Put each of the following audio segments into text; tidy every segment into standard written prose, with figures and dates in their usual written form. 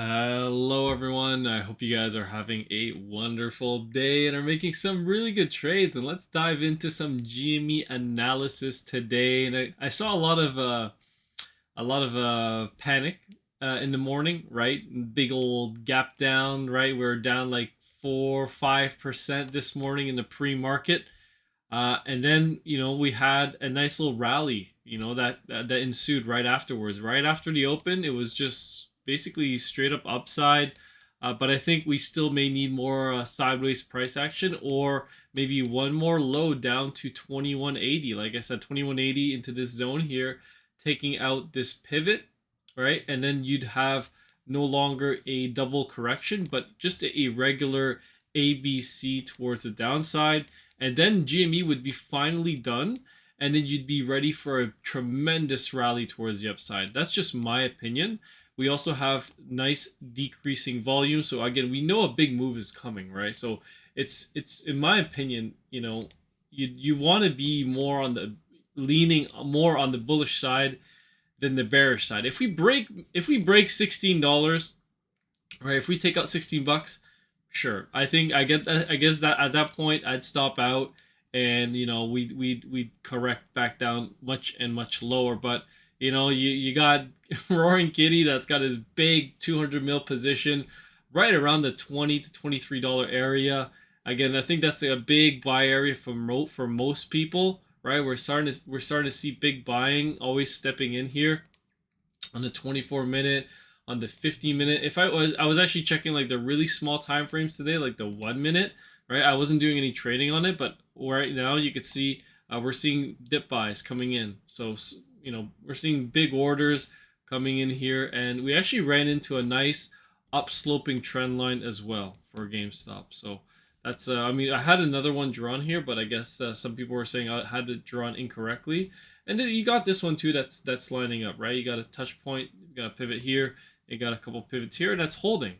Hello, everyone. I hope you guys are having a wonderful day and are making some really good trades. And let's dive into some GME analysis today. And I saw a lot of panic in the morning, right? Big old gap down, right? We're down like 4 or 5% this morning in the pre-market. And then we had a nice little rally, that ensued right afterwards. Right after the open, it was just basically straight up upside. But I think we still may need more sideways price action, or maybe one more low down to 2180. Like I said, 2180 into this zone here, taking out this pivot, right? And then you'd have no longer a double correction, but just a regular ABC towards the downside, and then GME would be finally done, and then you'd be ready for a tremendous rally towards the upside. That's just my opinion. We also have nice decreasing volume, so again, we know a big move is coming, right? So it's in my opinion, you want to be more on the leaning more on the bullish side than the bearish side. If we break $16, right? If we take out 16 bucks, sure. I guess that at that point I'd stop out, and we correct back down much lower. But you got Roaring Kitty that's got his big 200 mil position right around the $20 to $23 area. Again, I think that's a big buy area for most people, right? We're starting to see big buying always stepping in here on the 24 minute, on the 50 minute. If I was actually checking like the really small time frames today, like the 1 minute, right? I wasn't doing any trading on it, but right now you could see we're seeing dip buys coming in. So we're seeing big orders coming in here, and we actually ran into a nice upsloping trend line as well for GameStop. So that's I mean, I had another one drawn here, but I guess some people were saying I had it drawn incorrectly. And then you got this one too. That's lining up, right? You got a touch point, you got a pivot here, you got a couple pivots here, and that's holding.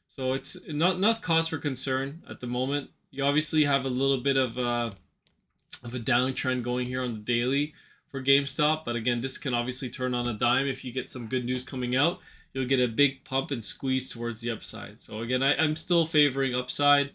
So it's not cause for concern at the moment. You obviously have a little bit of a downtrend going here on the daily for GameStop, but again, this can obviously turn on a dime if you get some good news coming out. You'll get a big pump and squeeze towards the upside. So again, I'm still favoring upside.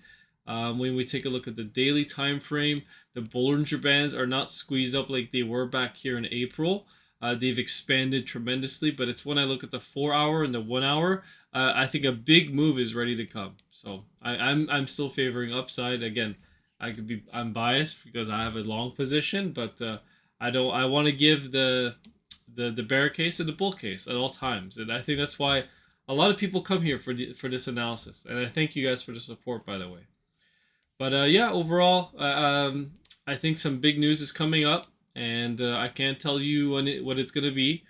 When we take a look at the daily time frame, the Bollinger Bands are not squeezed up like they were back here in April. They've expanded tremendously, but it's when I look at the 4 hour and the 1 hour, I think a big move is ready to come. So I'm still favoring upside. Again, I'm biased because I have a long position, but I want to give the bear case and the bull case at all times, and I think that's why a lot of people come here for this analysis. And I thank you guys for the support, by the way. But yeah, overall, I think some big news is coming up, and I can't tell you what it's gonna be,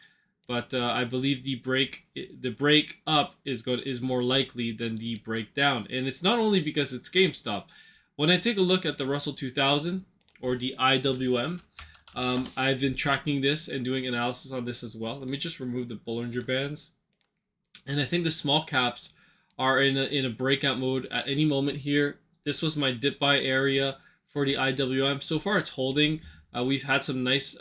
but I believe the break up is more likely than the breakdown, and it's not only because it's GameStop. When I take a look at the Russell 2000 or the IWM, I've been tracking this and doing analysis on this as well. Let me just remove the Bollinger Bands, and I think the small caps are in a breakout mode at any moment here. This was my dip buy area for the IWM. So far, it's holding. We've had some nice,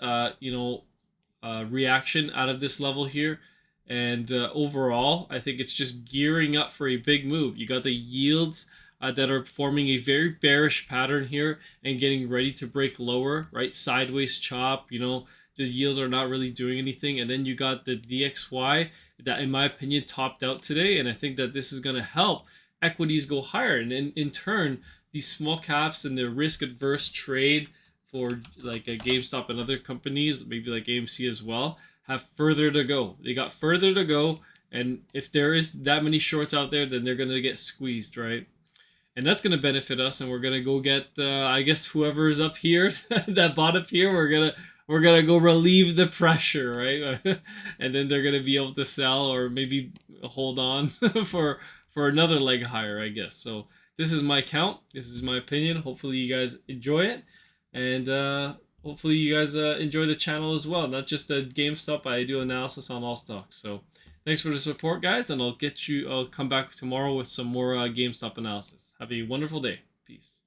reaction out of this level here. And overall, I think it's just gearing up for a big move. You got the yields that are forming a very bearish pattern here and getting ready to break lower, right? Sideways chop, the yields are not really doing anything. And then you got the DXY that, in my opinion, topped out today. And I think that this is going to help equities go higher. And in turn, these small caps and the risk adverse trade for like a GameStop and other companies, maybe like AMC as well, have further to go. They got further to go. And if there is that many shorts out there, then they're going to get squeezed, right? And that's going to benefit us, and we're going to go get I guess whoever's up here that bought up here, we're gonna go relieve the pressure, right? And then they're gonna be able to sell or maybe hold on for another leg higher, I guess. So this is my count. This is my opinion. Hopefully you guys enjoy it, and hopefully you guys enjoy the channel as well. Not just the GameStop. I do analysis on all stocks. So thanks for the support, guys, and I'll come back tomorrow with some more GameStop analysis. Have a wonderful day. Peace.